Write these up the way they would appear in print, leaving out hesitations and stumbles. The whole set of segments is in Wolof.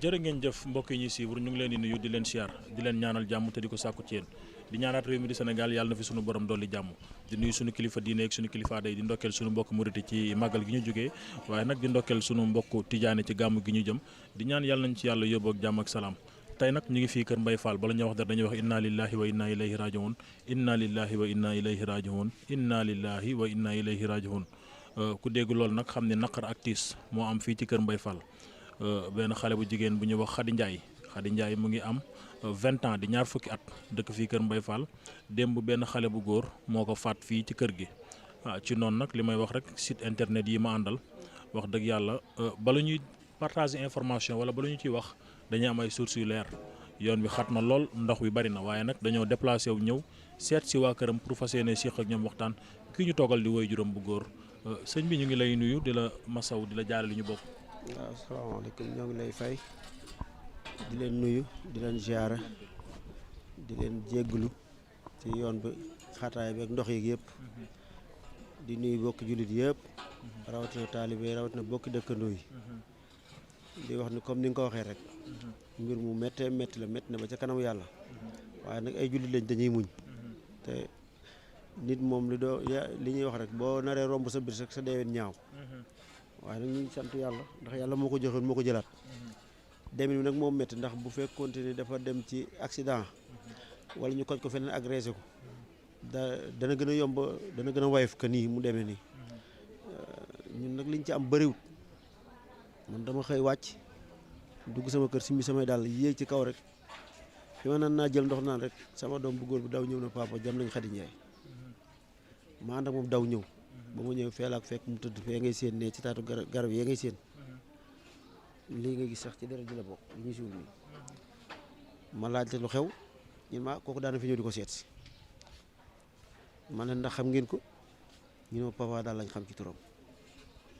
jërë ngeen jëf mbokk yi ñuy suivre ñu ngi leen di nuyu di leen siyaar di leen ñaanal jàmm te di ko sàkku ci yéen di ñaanaat réew mi di Sénégal yàlla na fi sunu borom dolli jàmm di nuyu sunu kilifa diine ak sunu kilifa day di ndokkeel sunu mbokk muriti ci màggal gi ñu jógee waaye nag di ndokkeel sunu mbokk tijaane ci gàmm gi ñu jëm di ñaan yàlla nañ ci yàlla yóbbu ak jàmm ak salaam tey nag ñu ngi fii kër Mbaye Fall bala ñuy wax dara dañuy wax inna lillahi wa inna ilayhi rajiun inna lillahi wa inna ilayhi rajiun inna lillahi wa inna ilayhi rajiun ku dégg loolu nag xam ne naqar ak tiis moo am fii ci kër Mbaye Fall benn xale bu jigéen bu ñuy wax Khady Ndiaye mu ngi am 20 ans di ñaar fukki at dëkk fii kër Mbaye Fall démb benn xale bu góor moo ko faat fii ci kër gi ci noonu nag li may wax rek site internet yi ma àndal wax dëgg yàlla bala ñuy partager information wala bala ñu ciy wax dañuy am ay sources yu leer yoon bi xat na lool ndox bi bari na waaye nag dañoo déplacé wu ñëw seet si waa këram pour fas yéene séq ak ñoom waxtaan kii ñu toogal di woy juróom bu góor sëñ bi ñu ngi lay nuyu di la masaw di la jaare li ñu bokk. waaw asalaamaaleykum ñoo ngi lay fay di leen nuyu di leen ziara di leen jégglu ci yoon bi xataay bi ak ndox yi yëpp di nuyu bokki jullit yëpp rawatina taalibe rawatina bokki dëkkandoo yi di wax ni comme ni nga ko waxee rek mbir mu méttee métti la métti na ba ca kanam yàlla waaye nag ay jullit lañ dañuy muñ te nit moom li ñuy wax rek boo naree romb sa bis rek sa deeween ñaaw waaye nag ñu ngi sant yàlla ndax yàlla moo ko joxoon moo ko jëlaat demin bi nag moom métti ndax bu fekkoonte ni dafa dem ci accident wala ñu koj ko feneen agressé ko dana gën a yomb dana gën a wayef que nii mu demee nii ñun nag liñ ci am bëriwut man dama xëy wàcc dugg sama kër simmi samay dàll yéeg ci kaw rek fi ma naan naa jël ndox naan rek sama doom bu góor bi daw ñëw na papa jam nañ Khady Ndiaye ma ànd ak moom daw ñëw ba ma ñëw fee la ak fekk mu tëdd fee ngay séen ne ci taatu garab yee ngay séen lii nga gis sax ci deret ji la bokk li ñuy suul nii ma laajte lu xew ñun ma kooku daana fi ñëw di ko seet si ma ne ndax xam ngeen ko ñu ne ma papa daal lañ xam ci turam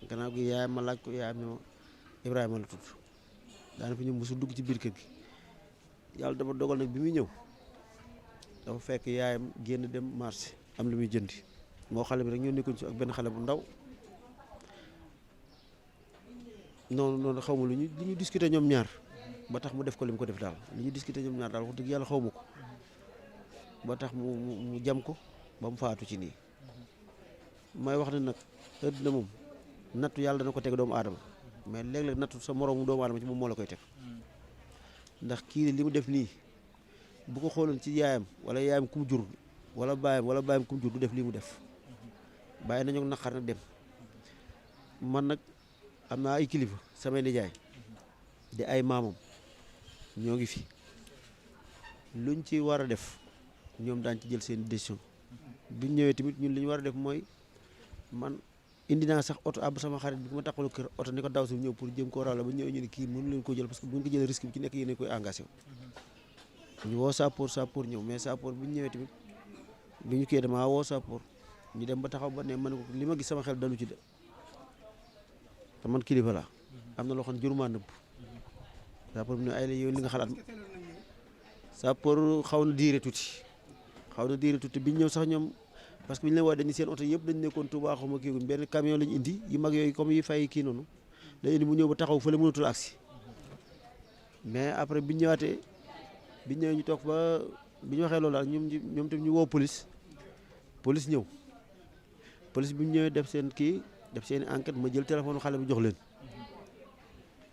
gannaaw gi yaayam ma laaj ko yaayam ne ma Ibrahima la tudd daana fi ñëw mosu dugg ci biir kër gi yàlla dafa dogal nag bi muy ñëw dafa fekk yaayam génn dem marché am lu muy jëndi moo xale bi rek ñoo nekkoon ci ak benn xale bu ndaw noonu xaw ma li ñu discuter ñoom ñaar ba tax mu def ko li mu ko def daal li ñu discuter ñoom ñaar daal wax dëgg yàlla xaw ma ko ba tax mu jam ko ba mu faatu ci nii may wax ne nag àddina moom nattu yàlla dana ko teg doomu aadama mais léeg-léeg nattu sa moroomu doomu aadama ci moom moo la koy teg ndax kii li mu def nii bu ko xooloon ci yaayam wala yaayam ku mu jur wala baayam ku mu jur du def lii mu def bàyyi nañu naqar nag dem man nag am naa ay kilifa samay nijaay di ay maamam ñoo ngi fi luñ ci war a def ñoom daañ ci jël seen décision biñ ñëwee tamit ñun li ñu war a def mooy man indi naa sax oto àbb sama xarit bi ma taxalu kër oto ni ko daw si ñëw pour jëm koo rawla ba ñëwee ñu ne kii mënu leen ko jël parce que bu ñu ko jëlee risque bi ci nekk yéen koy engagé ñu woo sappoor ñëw mais sappoor bi ñu ñëwee tamit bi ñu kii damaa woo sappoor ñu dem ba taxaw ba ne ma ne ko li ma gis sama xel dalu ci de te man kilifa la am na loo xam ne jurumaa nëbb sappoor bi ne ay la yow li nga xalaat sappoor xaw na diire tuuti bi ñu ñëw sax ñoom parce que bi ñu leen woo dañu seen oto yëpp dañu nekkoon Touba xaw ma kii benn camion lañu indi yu mag yooyu comme yi fay kii noonu dañu indi mu ñëw ba taxaw fële mënatul agsi mais après bi ñu ñëwaatee bi ñu ñëwee ñu toog ba bi ñu waxee loolu daal ñoom tamit ñu woo police ñëw police bi ñu ñëwee def seen enquête ma jël téléphone xale bi jox leen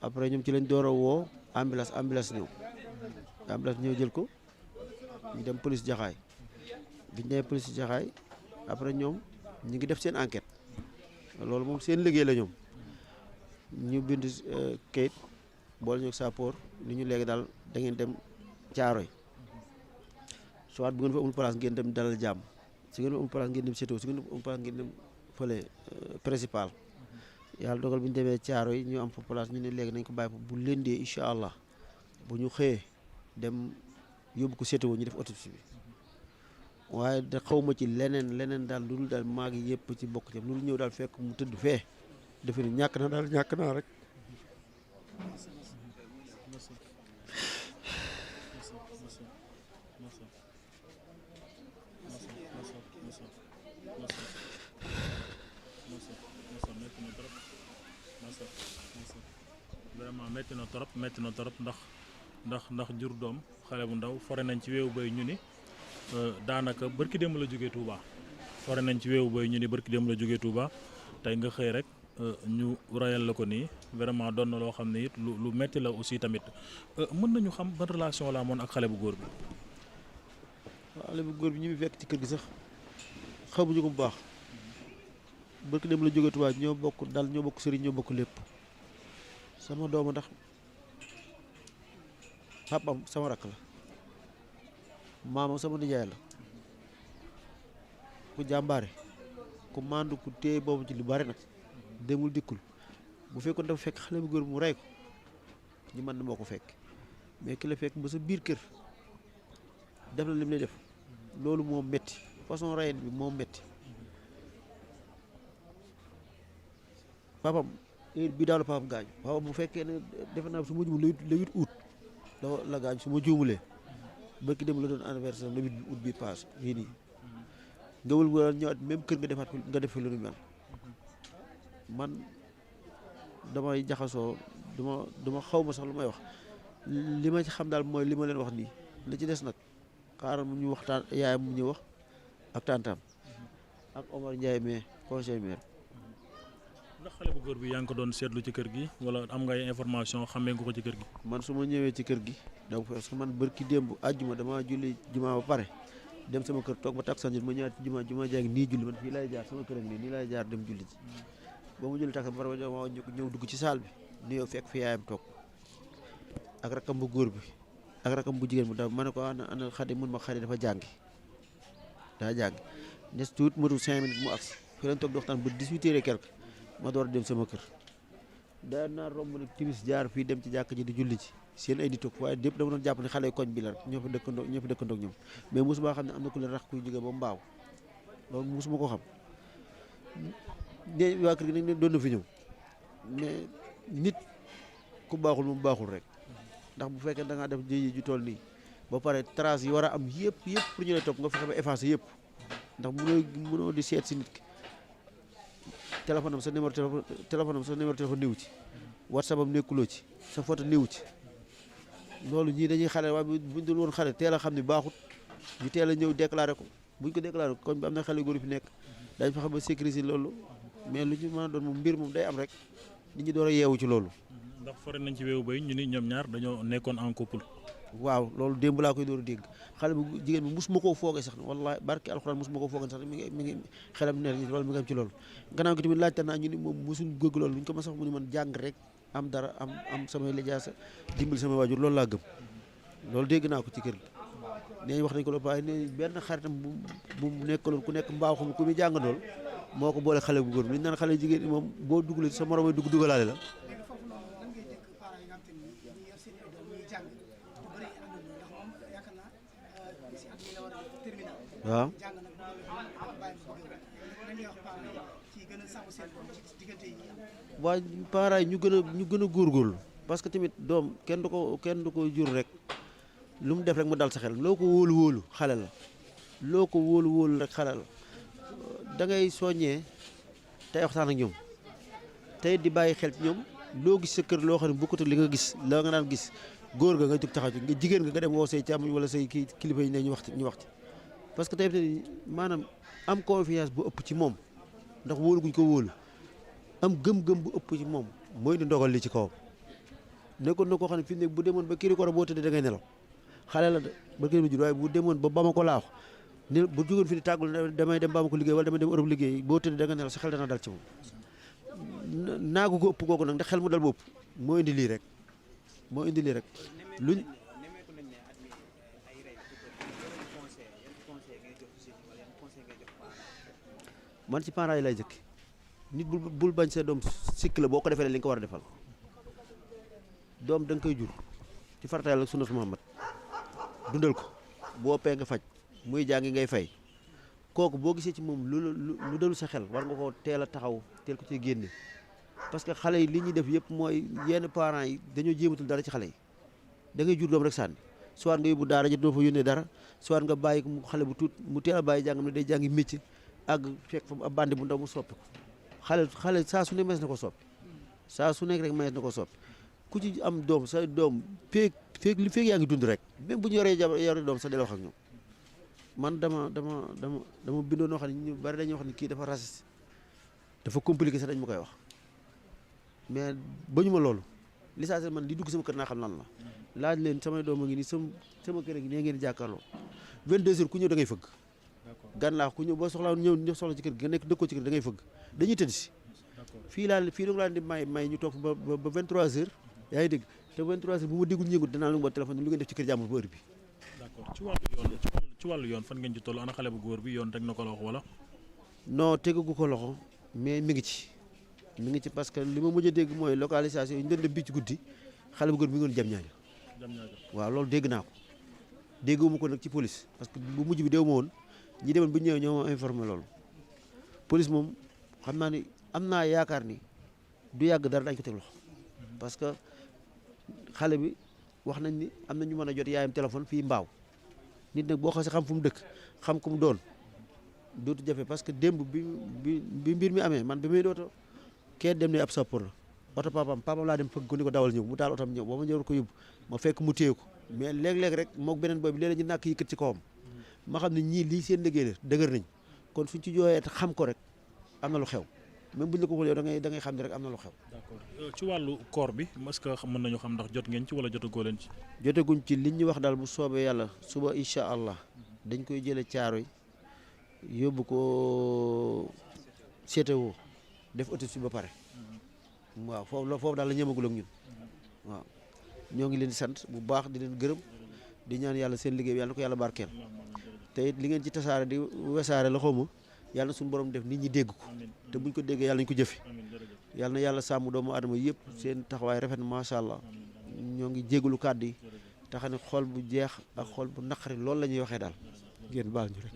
après ñoom ci lañ door a woo ambulance ñëw jël ko ñu dem police jaxaay bi ñu demee police jaxaay après ñoom ñu ngi def seen enquête loolu moom seen liggéey la ñoom ñu bind kayit boole ñu ak sappoor ni ñu léegi daal da ngeen dem Caaroy soit bu ngeen fa amul place ngeen dem Dalal Jàmm su ngeen fa amul place ngeen dem Sétéo su ngeen fa amul place ngeen dem fële principal yàlla dogal bi ñu demee Caaroy ñu am fa place ñu ne léegi nañ ko bàyyi fa bu lëndee incha allah bu ñu xëyee dem yóbbu ko Sétéo ñu def autopsie bi waaye da xawma ci leneen daal lu dul daal maa ngi yëpp ci bokk ci lu dul ñëw daal fekk mu tëdd fee defe ni ñàkk naa rek vraiment métti na torop ndax jur doom xale bu ndaw fore nañ ci weewu bay ñu ni daanaka barki démb la jógee Touba fore nañ ci weewu bay ñu ni barki démb la jógee Touba tey nga xëy rek ñu rayal la ko nii vraiment doon na loo xam ne it lu métti la aussi tamit mën nañu xam ban relation la amoon ak xale bu góor bi. waaw xale bu góor bi ñu ngi fekk ci kër gi sax xamuñu ko bu baax barki démb la jógee Touba ñoo bokk dal ñoo bokk sëriñ ñoo bokk lépp sama dooma ndax papam sama rakk la maamam sama nijaay la ku jàmbaare ku màndu ku téye boobu ci lu bari nag demul dikkul bu fekkoon dafa fekk xale bu góor mu rey ko ñu mën na moo ko fekk mais ki la fekk ba sa biir kër def la lim lay def loolu moo metti façon reyen bi moo metti papam heure bii daal la papam gaañu papam bu fekkee ne defe naa su ma juumul le 8 août la gaañu su ma juumulee barki dem la doon anniversaire le 8 août bi paase fii nii nga wël wala ñëwaat même kër nga defaat nga def fi lu nu mel man damay jaxasoo duma xaw ma sax lu may wax li ma ci xam daal mooy li ma leen wax nii li ci des nag xaaral mu ñu waxtaan yaayam mu ñu wax ak tantam ak Omar Ndiaye mais conseil maire. ndax xale bu góor bi yaa ngi ko doon seetlu ci kër gi wala am nga ay information xamee nga ko ci kër gi. man su ma ñëwee ci kër gi donc parce que man bërki démb àjjuma dama julli juma ba pare dem sama kër toog ba takkusaan jot ma ñëwaat ci juma jaa ngi nii julli man fii laay jaar sama kër ak nii laay jaar dem julli ji ba mu julli takkusaan ba pare ma ñëw dugg ci saal bi nuyoo fekk fi yaayam toog ak rakam bu góor bi ak rakam bu jigéen bu daw ma ne ko ana Xadi mun ma Xadi dafa jàngi daa jàngi nes tuut matu 5 minutes mu agsi fi lañ toog di waxtaan ba 18 heures et quelque ma door a dem sama kër daa naa romb nag timis jaar fii dem ci jàkk ji di julli ci seen ay nit toog waaye dépp dama doon jàpp ne xale koñ bi la rek ñoo fi dëkkandoo ak ñoom mais mosuma xam ne am na ku leen rax kuy jóge ba mbaaw loolu mosuma ko xam ne waa kër gi nag doon na fi ñëw mais nit ku baaxul moom baaxul rek ndax bu fekkee da ngaa def jëye ju toll nii ba pare trace yi war a am yëpp pour ñu lay topp nga fexe ba effacé yëpp ndax mënoo di seet si nit ki téléphone am sa numéro téléphone néew ci WhatsApp am nekkuloo ci sa photo néew ci loolu ñii dañuy xale waaye buñ dul woon xale teel a xam ne baaxut ñu teel a ñëw déclaré ko buñ ko déclaré ko kon bi am na xale góor fi nekk dañ fexe ba sécuriser loolu mais lu ñu mën a doon moom mbir moom day am rek nit ñi door a yeewu ci loolu. ndax fore nañ ci weewu bay ñu ni ñoom ñaar dañoo nekkoon en couple. waaw loolu démb laa koy door a dégg xale bu jigéen bi mosuma koo foogee sax wallahi barki alxuraan mosuma koo foogee sax mi ngi xelam ne wala mi ngi am ci loolu gannaaw gi tamit laajte naa ñu ni moom mosuñ bëgg loolu lu ñu ko mas a wax mu ni man jàng rek am dara am samay lijaasa dimbali sama waajur loolu laa gëm loolu dégg naa ko ci kër gi nee wax nañ ko loolu waaye nee benn xaritam bu nekkaloon ku nekk mbaaw xam ku muy jàngandool moo ko boole xale bu góor bi li ñu naan xale jigéen moom boo dugalee sa morom dugalaale la waaw waaye parents yi ñu gën a góorgóorlu parce que tamit doom kenn du ko jur rek lu mu def rek mu dal sa xel loo ko wóolu xale la loo ko wóolu rek xale la da ngay soññee tey waxtaan ak ñoom tey di bàyyi xel ci ñoom loo gis sa kër loo xam ne bokkut ak li nga gis la nga daan gis góor nga jóg taxaw ci nga jigéen nga dem woo say càmmoñ wala say kii kilifa yi ne ñu wax ci parce que tey maanaam am confiance bu ëpp ci moom ndax wóolu guñ ko wóolu am gëm-gëm bu ëpp ci moom mooy di ndogal li ci kawam nekkoon na koo xam ne fi mu ne bu demoon ba kii ko boo tëddee da ngay nelaw xale la de ba kii jur waaye bu demoon ba Bamako laa wax ni bu jógoon fi di tàggul damay dem Bamako liggéey wala damay dem Europe liggéey boo tëddee da nga nelaw sa xel dana dal ci moom naagu ko ëpp kooku nag ndax xel mu dal bopp moo indi lii rek luñ man ci parents yi lay jëkk nit bul bañ sa doom sikk la boo ko defee li nga ko war a defal doom da nga koy jur ci farata Yàlla ak sunnatu Muhammad dundal ko boo pee nga faj muy jàngi ngay fay kooku boo gisee ci moom lu dalu sa xel war nga ko teel a taxaw teel ko ci génne parce que xale yi li ñuy def yëpp mooy yenn parents yi dañoo jéematul dara ci xale yi da ngay jur doom rek sànni soit nga yóbbu daara ji doo fa yónnee dara soit nga bàyyi ko mu xale bu tuut mu teel a bàyyi jàngam ne day jàngi métier ak fekk fa ab bandi bu ndaw mu soppi ko xale saa su ne mees na ko soppi saa su nekk rek mees na ko soppi ku ci am doom sa doom feeg yaa ngi dund rek même bu ñu yore doom sax del wax ak ñoom man dama bindoon noo xam ne ñu bari dañuy wax ni kii dafa raciste dafa compliqué sax dañ ma koy wax mais bañu ma loolu l'essentiel man di dugg sama kër naa xam lan la laaj leen samay doom a ngi nii sama kër a ngi nee ngeen jàkkaarloo 22 heures ku ñëw da ngay fëgg gan laa ku ñëw boo soxlaa ñëw soxla ci kër gi nga nekk dëkkoo ci kër da ngay fëgg dañuy tëdd si fii dong laa di may ñu toog ba 23 heures yaa ngi dégg te 23 heures bu ma déggul ñëngut danaa lu ma téléphone lu ngeen def ci kër jàmbur ba heure bi. d'accord ci wàllu yoon fan ngeen ci toll ana xale bu góor bi yoon teg na ko loxo wala. non tegagu ko loxo mais mi ngi ci parce que li ma mujj a dégg mooy localisation yi ñu doon def bii ci guddi xale bu góor bi ngi doon jam ñaajo waaw loolu dégg naa ko dégguma ko nag ci police parce que bu mujj bi déw ma woon ñi demoon bu ñëwee ñoo ma informé loolu police moom xam naa ni am naa yaakaar ni du yàgg dara dañ ko teg loxo parce que xale bi wax nañ ni am na ñu mën a jot yaayam téléphone fii mbaaw nit nag boo xasee xam fu mu dëkk xam ku mu doon dootu jafe parce que démb bi mbir mi amee man bi muy dooto kee dem ne ab sappoor la oto papam laa dem fëgg ko ni ko dawal ñëw mu taal otom ñëw ba ma ñëw ko yóbbu ma fekk mu téye ko mais léeg-léeg rek mook beneen booy bi léeg-léeg ñu nàkk yëkkat ci kawam ma xam ne ñii lii seen liggéey la dëgër nañ kon suñ ci jooyee te xam ko rek am na lu xew même buñ la ko waxee yow da ngay xam ne rek am na lu xew. d'accord ci wàllu koor bi est-ce que mën nañu xam ndax jot ngeen ci wala jotagoo leen ci. jotaguñ ci liñ ñu wax daal bu soobee yàlla suba incha allah dañ koy jëlee caaro yi yóbbu ko CTO def autopsie ba pare waaw foofu daal la ñemagul ak ñun waaw ñoo ngi leen di sant bu baax di leen gërëm di ñaan yàlla seen liggéey bi yàlla na ko yàlla barkeel te it li ngeen ci tasaare di wesaare la xawma yàlla na suñu borom def nit ñi dégg ko te buñ ko déggee yàlla nañ ko jëfe yàlla na yàlla sàmm doomu adama yëpp seen taxawaay rafet na macha allah ñoo ngi jégalu kàddu yi tax ne xol bu jeex ak xol bu naqari loolu la ñuy waxee daal ngeen baal ñu rek